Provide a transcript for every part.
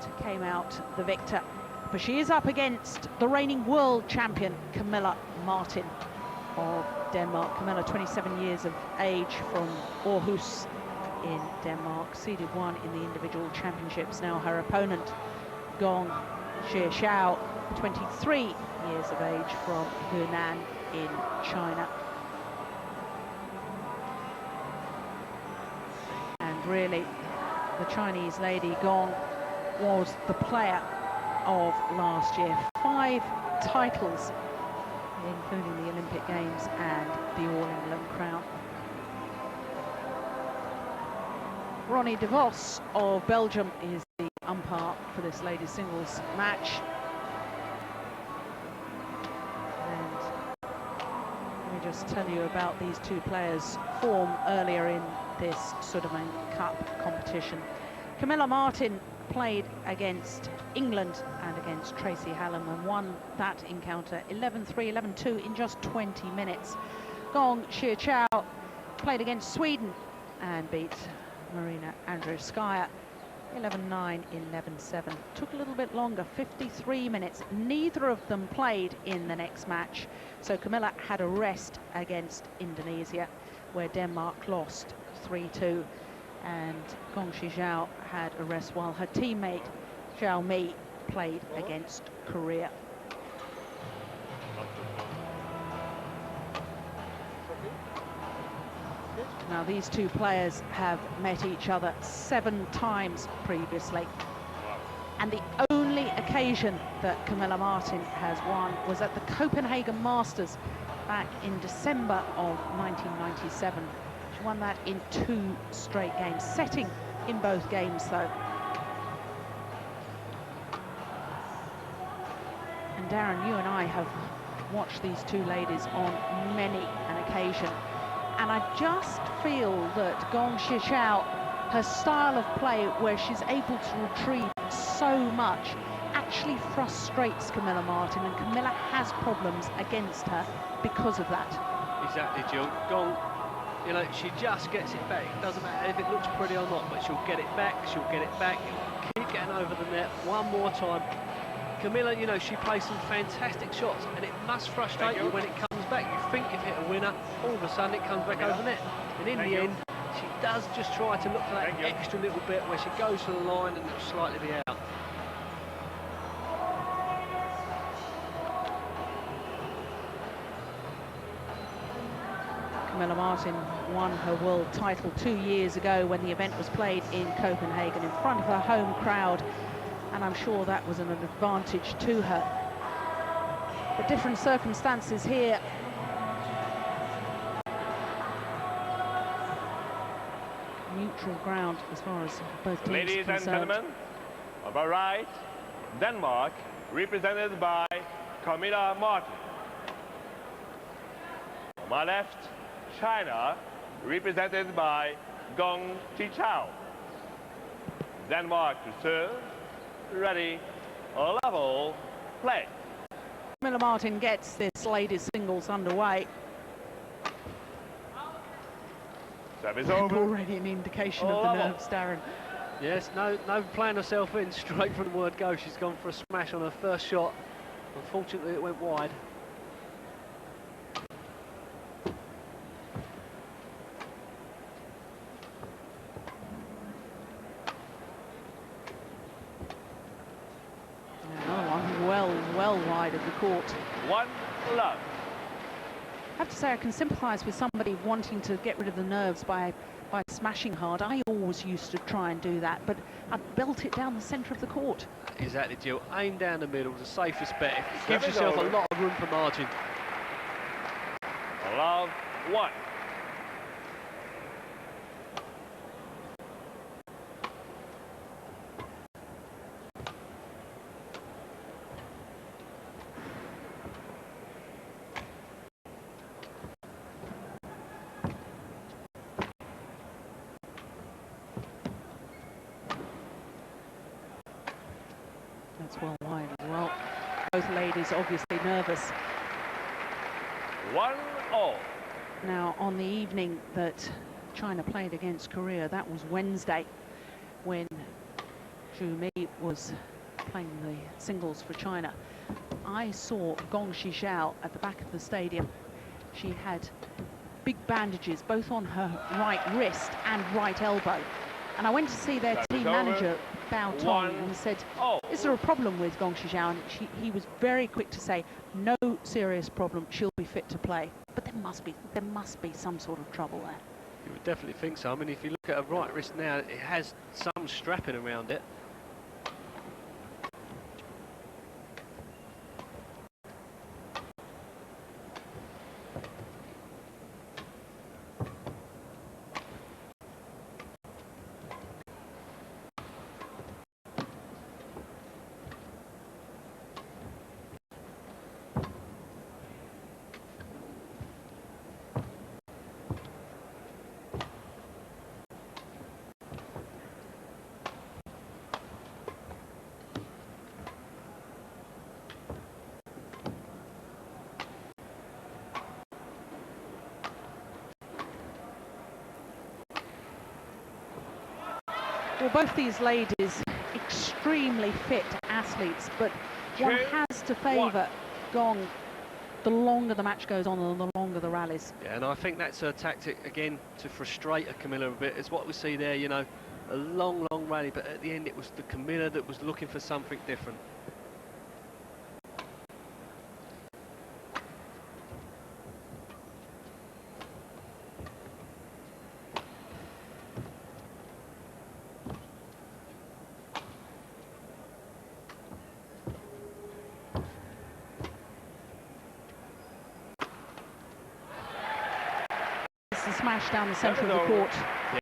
that came out the victor. But she is up against the reigning world champion, Camilla Martin of Denmark. Camilla, 27 years of age, from Aarhus in Denmark, seeded 1 in the individual championships. Now her opponent, Gong Chao, 23 years of age, from Hunan in China. And really, the Chinese lady, Gong, was the player of last year. 5 titles, including the Olympic Games and the All-England crown. Ronnie de Vos of Belgium is the umpire for this ladies singles match. And let me just tell you about these two players' form earlier in this Sudirman Cup competition. Camilla Martin played against England and against Tracy Hallam and won that encounter 11-3, 11-2 in just 20 minutes. Gong Chao played against Sweden and beat Marina Andreevskaya 11-9, 11-7. Took a little bit longer, 53 minutes. Neither of them played in the next match, so Camilla had a rest against Indonesia, where Denmark lost 3-2. And Gong Chao had a rest while her teammate Zhao Mi played against Korea. Now these two players have met each other 7 times previously, and the only occasion that Camilla Martin has won was at the Copenhagen Masters back in December of 1997. She won that in 2 straight games, setting in both games though. And Darren, you and I have watched these two ladies on many an occasion, and I just feel that Gong Chao, her style of play where she's able to retrieve so much, actually frustrates Camilla Martin, and Camilla has problems against her because of that. Exactly, Jill. Gong, you know, she just gets it back. It doesn't matter if it looks pretty or not, but she'll get it back, she'll get it back, keep getting over the net one more time. Camilla, you know, she plays some fantastic shots, and it must frustrate you when it comes back. You think you've hit a winner, all of a sudden it comes back over the net. And in the end, she does just try to look for that extra little bit where she goes to the line and it'll slightly be out. Camilla Martin won her world title 2 years ago when the event was played in Copenhagen in front of her home crowd, and I'm sure that was an advantage to her. But different circumstances here. Neutral ground as far as both teams Ladies are concerned. and gentlemen, on my right, Denmark, represented by Camilla Martin. On my left, China, represented by Gong Chao. Denmark to serve, ready, level, play. Camilla Martin gets this ladies singles underway. Service And over. already an indication of the nerves, Darren. Yes, no playing herself in, straight from the word go. She's gone for a smash on her first shot. Unfortunately, it went wide. Another one well wide of the court. 1 love. I have to say, I can sympathise with somebody wanting to get rid of the nerves by smashing hard. I always used to try and do that, but I'd belt it down the centre of the court. Exactly, Jill. Aim down the middle, the safest bet. It gives yourself a lot of room for margin. Love 1. That's well wide as well. Both ladies obviously nervous. 1-all. Now, on the evening that China played against Korea, that was Wednesday, when Zhu Mi was playing the singles for China. I saw Gong Zhao at the back of the stadium. She had big bandages both on her right wrist and right elbow. And I went to see their team manager, Bao Tong, and said, is there a problem with Gong Zhao? And he was very quick to say, no serious problem, she'll be fit to play. But there must be some sort of trouble there. You would definitely think so. I mean, if you look at her right wrist now, it has some strapping around it. Well, both these ladies, extremely fit athletes, but one has to favour Gong the longer the match goes on and the longer the rallies. Yeah, and I think that's her tactic, again, to frustrate a Camilla a bit, is what we see there, you know, a long, long rally, but at the end it was the Camilla that was looking for something different. Smash down the centre of the court.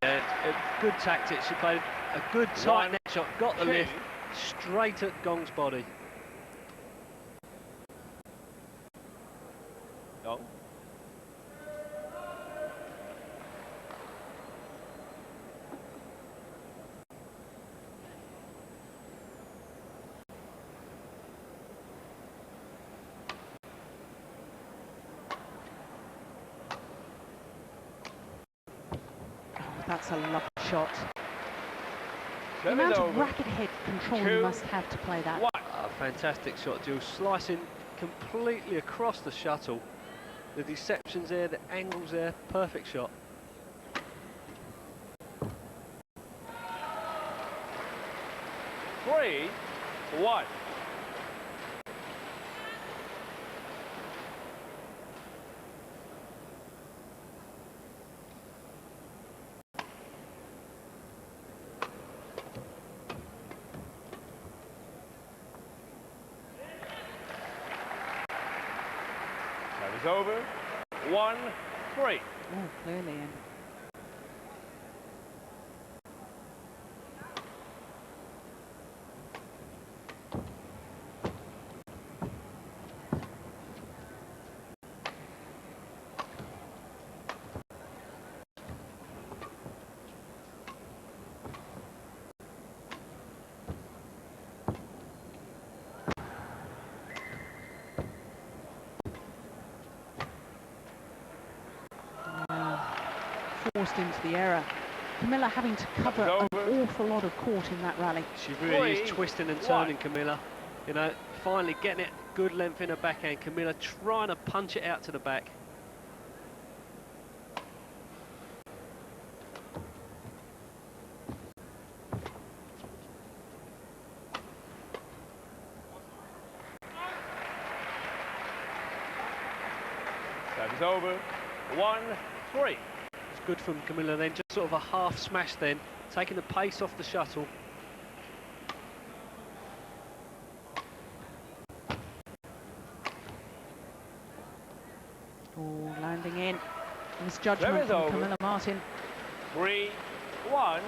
Yeah, a good tactic. She played a good tight net shot, got the lift straight at Gong's body. Gong. That's a lovely shot. The amount of racket head control you must have to play that. A fantastic shot, Jill. Slicing completely across the shuttle. The deceptions there, the angles there, perfect shot. Three, one. Is over. 1-3. Oh, clearly in. Forced into the error. Camilla having to cover an awful lot of court in that rally. She really is twisting and turning, Camilla. You know, finally getting it good length in her backhand. Camilla trying to punch it out to the back. That is over. 1-3. Good from Camilla then, just sort of a half smash then, taking the pace off the shuttle. Oh, landing in. Misjudgment from Camilla Martin. 3-1.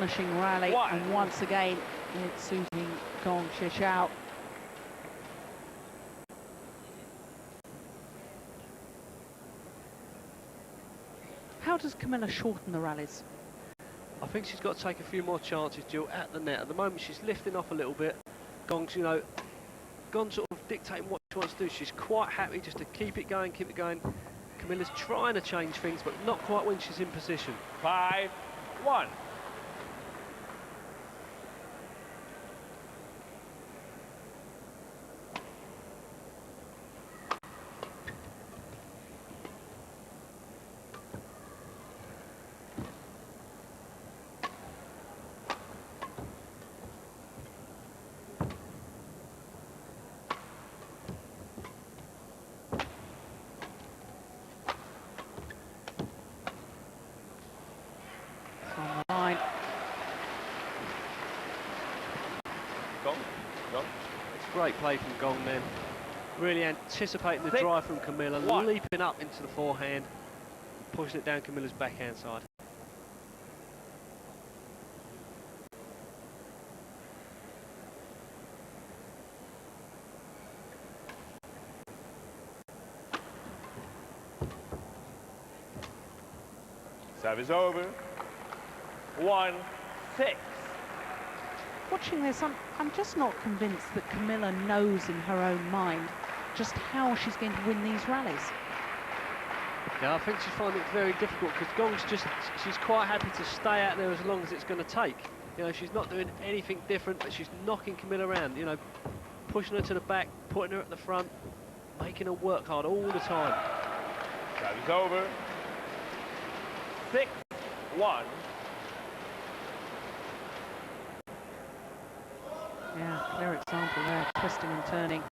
astonishing rally, and once again it's suiting Gong Chao. How does Camilla shorten the rallies? I think she's got to take a few more chances, Jill, at the net. At the moment, she's lifting off a little bit. Gong's, you know, Gong's sort of dictating what she wants to do. She's quite happy just to keep it going, keep it going. Camilla's trying to change things, but not quite when she's in position. 5-1. On the line. Gong. It's great play from Gong then. Really anticipating the drive from Camilla, leaping up into the forehand, pushing it down Camilla's backhand side. Service over. 1-6. Watching this, I'm just not convinced that Camilla knows in her own mind just how she's going to win these rallies. Yeah, I think she's finding it very difficult because Gong's she's quite happy to stay out there as long as it's going to take. You know, she's not doing anything different, but she's knocking Camilla around, you know, pushing her to the back, putting her at the front, making her work hard all the time. Service over. 6-1. Yeah, clear example there, twisting and turning.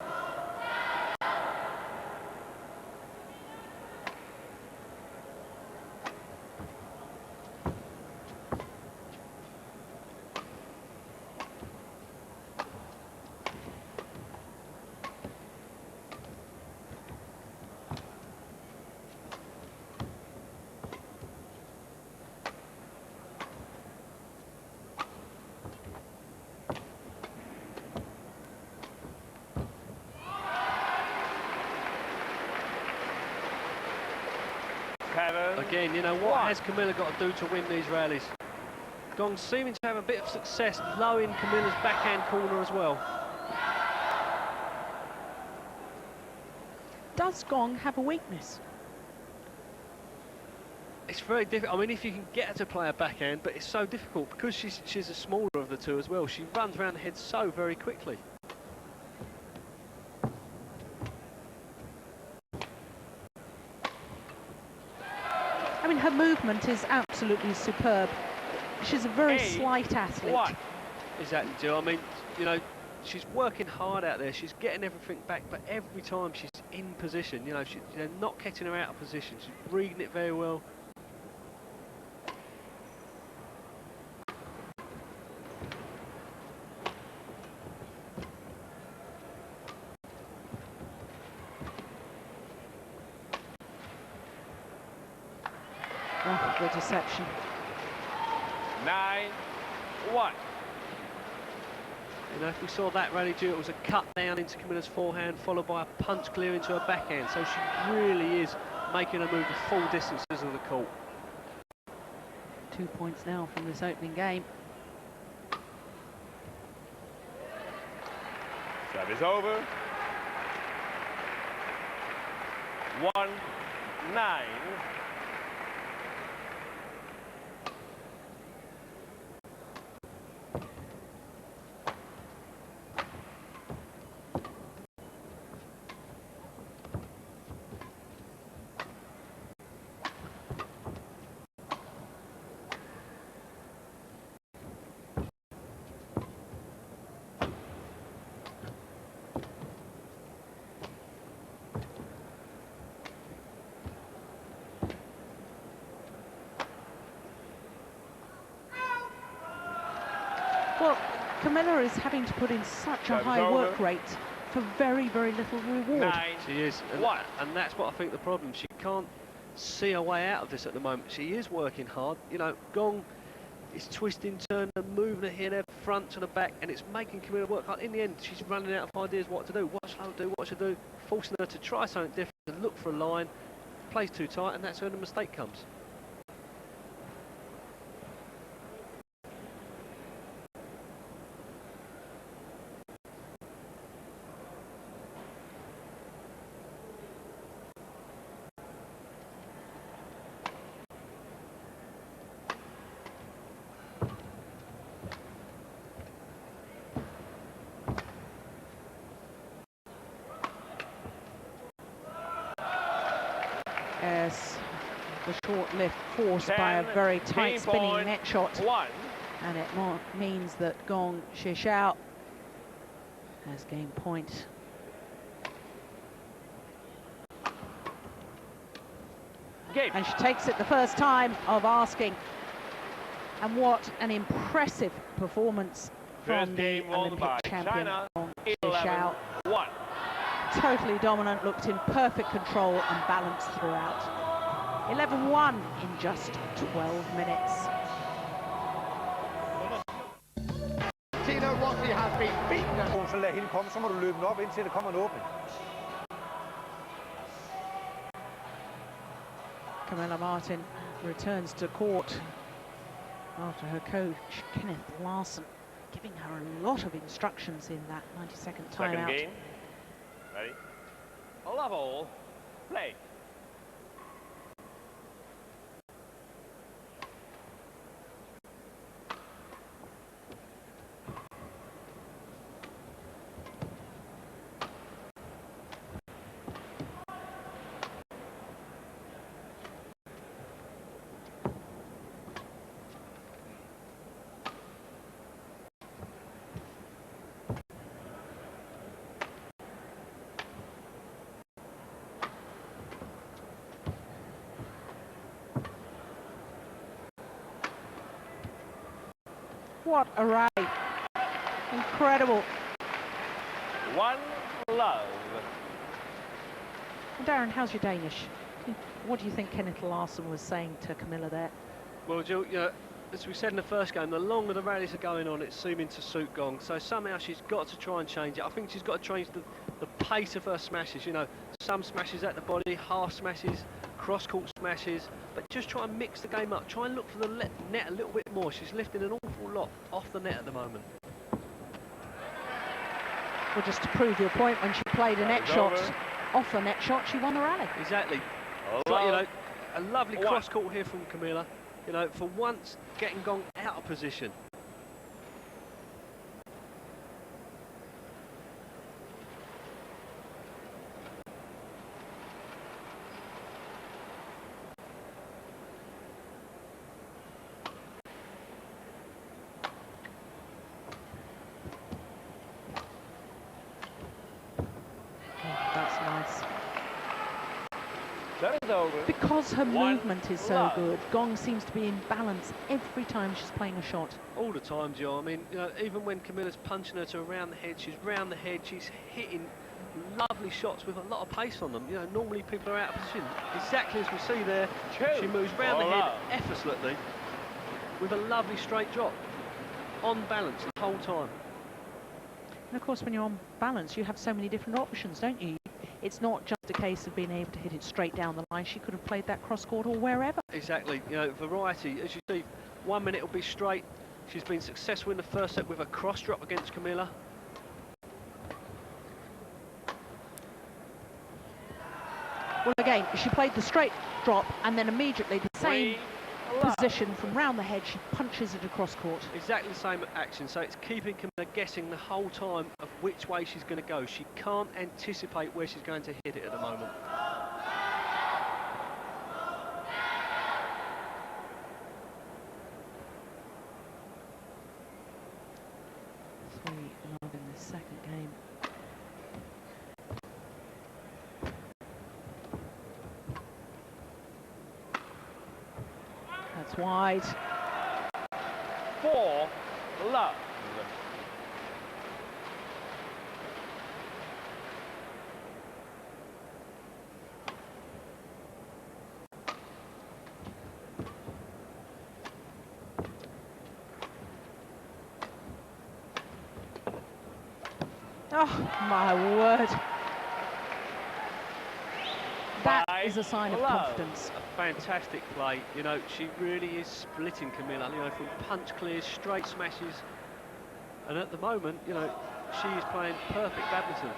Again, you know, what has Camilla got to do to win these rallies? Gong's seeming to have a bit of success low in Camilla's backhand corner as well. Does Gong have a weakness? It's very difficult. I mean, if you can get her to play a backhand, but it's so difficult because she's the smaller of the two as well. She runs around the head so very quickly. I mean, her movement is absolutely superb. She's a very slight athlete. Exactly, Jill. I mean, you know, she's working hard out there. She's getting everything back, but every time she's in position, you know, they're not getting her out of position. She's reading it very well. Oh, the deception. 9-1. You know, if we saw that rally, Jill, it was a cut down into Camilla's forehand, followed by a punch clear into her backhand. So she really is making her move the full distances of the court. 2 points now from this opening game. Service over. 1-9. Well, Camilla is having to put in such a high work rate for very, very little reward. She is, and that's what I think the problem. She can't see a way out of this at the moment. She is working hard. You know, Gong It's twisting, turning, and moving the head front to the back, and it's making Camilla work hard. In the end, she's running out of ideas what to do, what she'll do, what she'll do, forcing her to try something different, and look for a line, plays too tight, and that's where the mistake comes. Yes, the short lift forced by a very tight spinning net shot. And it means that Gong Chao has gained point. And she takes it the first time of asking. And what an impressive performance from the Olympic champion, Gong Chao. Totally dominant, looked in perfect control and balance throughout. 11-1 in just 12 minutes. Tina Rossi has been beaten. Så lad hende komme, så må du løbe den op, indtil der kommer en åbning. Camilla Martin returns to court after her coach, Kenneth Larsen, giving her a lot of instructions in that 90-second timeout. Second game. Ready? Level. Play. What a rally. Incredible. One love. Darren, how's your Danish? What do you think Kenneth Larsen was saying to Camilla there? Well, Jill, you know, as we said in the first game, the longer the rallies are going on, it's seeming to suit Gong. So somehow she's got to try and change it. I think she's got to change the pace of her smashes. You know, some smashes at the body, half smashes, cross-court smashes, but just try and mix the game up. Try and look for the net a little bit more. She's lifting an awful lot off the net at the moment. Well, just to prove your point, when she played a net shot, off the net shot, she won the rally. Exactly. But, you know, a lovely cross-court here from Camilla. You know, for once, getting Gong out of position. That's nice. That is over. Because her movement is so good, Gong seems to be in balance every time she's playing a shot. All the time, Joe. I mean, you know, even when Camilla's punching her to around the head, she's round the head, she's hitting lovely shots with a lot of pace on them. You know, normally people are out of position. Exactly as we see there, she moves round the head effortlessly with a lovely straight drop. On balance the whole time. And of course, when you're on balance, you have so many different options, don't you? It's not just a case of being able to hit it straight down the line. She could have played that cross-court or wherever. Exactly. You know, variety. As you see, 1 minute will be straight. She's been successful in the first set with a cross drop against Camilla. Well, again, she played the straight drop and then immediately the same position from round the head, she punches it across court. Exactly the same action, so it's keeping Camilla guessing the whole time of which way she's going to go. She can't anticipate where she's going to hit it at the moment. Love in the second game. That's wide. 4-love. Oh, my word. That is a sign of love. confidence. A fantastic play. You know, she really is splitting Camilla, you know, from punch clears, straight smashes. And at the moment, you know, she is playing perfect badminton.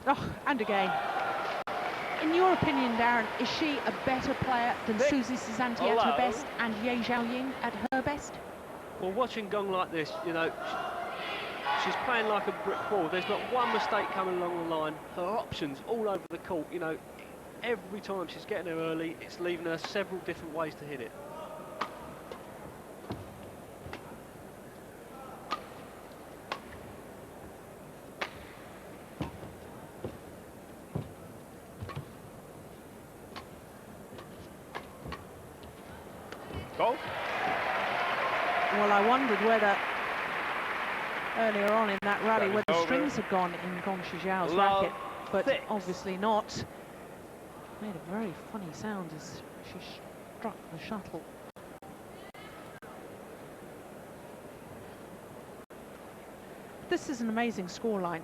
Oh, and again. In your opinion, Darren, is she a better player than Susie Susanti at her best and Ye Xiaoying at her best? Well, watching Gong like this, you know, she's playing like a brick wall. There's not one mistake coming along the line. Her options all over the court, you know, every time she's getting there early, it's leaving her several different ways to hit it. Go. Well, I wondered whether earlier on in that rally whether over. strings had gone in Gong Shijiao's Love racket, but 6. obviously not. Made a very funny sound as she struck the shuttle. This is an amazing scoreline.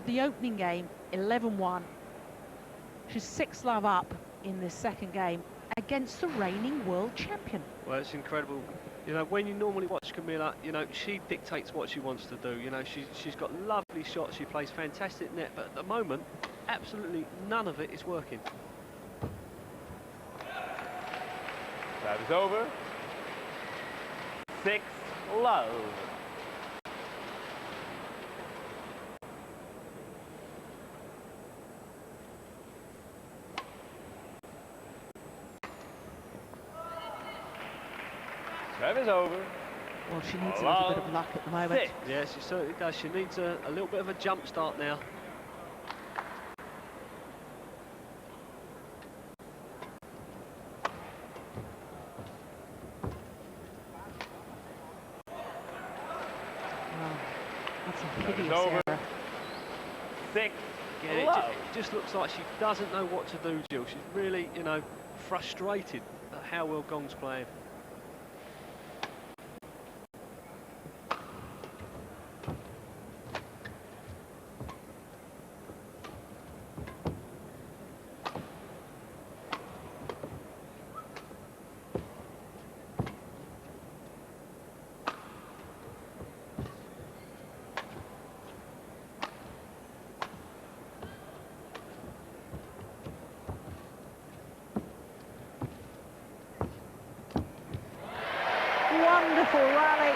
The opening game, 11-1. She's 6-love up in this second game against the reigning world champion. Well, it's incredible. You know, when you normally watch Camilla, you know, she dictates what she wants to do. You know, she's got lovely shots, she plays fantastic net, but at the moment, absolutely none of it is working. That is over. 6-love. Serve is over. Well, she needs a little bit of luck at the moment. 6. Yeah, she certainly does. She needs a little bit of a jump start now. Well, that's a hideous over. error. 6. Yeah, it just looks like she doesn't know what to do, Jill. She's really, you know, frustrated at how well Gong's playing. Wonderful rally.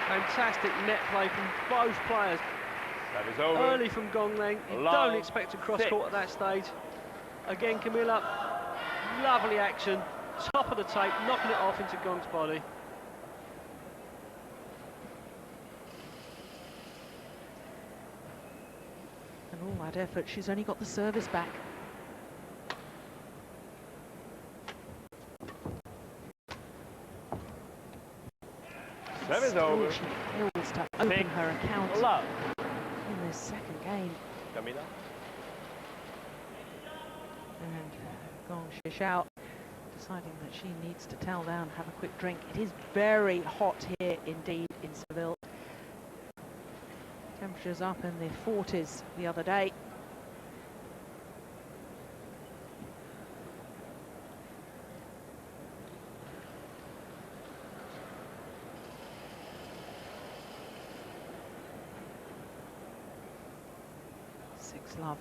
Fantastic net play from both players. That is over. Early from Gong then. You don't expect a cross court at that stage. Again, Camilla, lovely action. Top of the tape, knocking it off into Gong's body. And all that effort, she's only got the service back. Serve is over. She fails to open her account Love. in this second game. Camilla. And Gong Shijiao deciding that she needs to towel down, have a quick drink. It is very hot here indeed in Seville. Temperatures up in the 40s the other day. Love.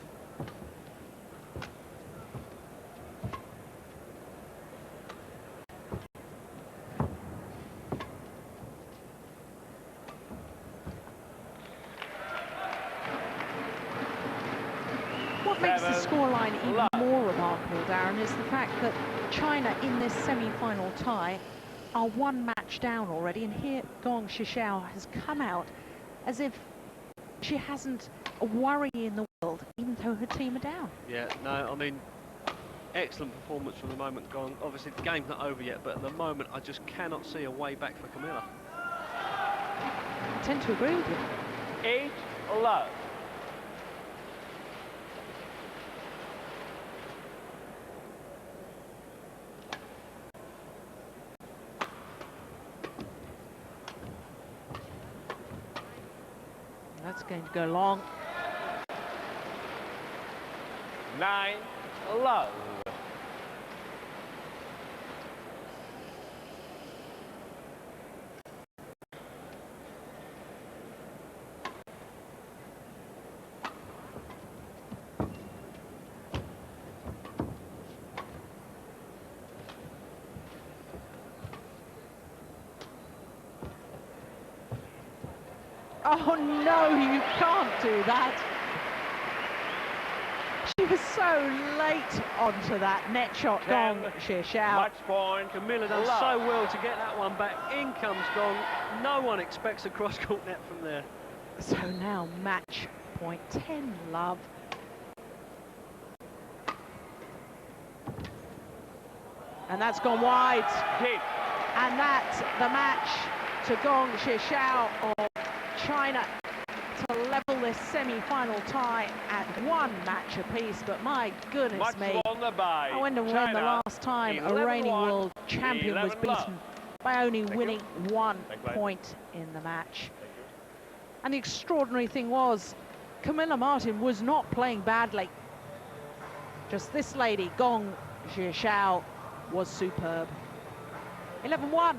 What makes the scoreline even more remarkable, Darren, is the fact that China in this semi-final tie are one match down already, and here Gong Shijiao has come out as if she hasn't a worry in the world, even though her team are down. Yeah, no, I mean, excellent performance from the moment Gong. Obviously, the game's not over yet, but at the moment, I just cannot see a way back for Camilla. I tend to agree with you. 8-love. It's going to go long. 9 love. Oh no, you can't do that. She was so late onto that net shot, Gong Chao. Match point. Camilla done so well to get that one back. In comes Gong. No one expects a cross-court net from there. So now match point, 10 love. And that's gone wide. Hit. And that's the match to Gong Chao of China to level this semi-final tie at 1 match apiece. But my goodness Match me, won by I wonder when the China, last time a reigning 11-1, world champion was 11 beaten by only winning 1 Thank you. point in the match. And the extraordinary thing was, Camilla Martin was not playing badly. Just this lady, Gong Chao, was superb. 11-1.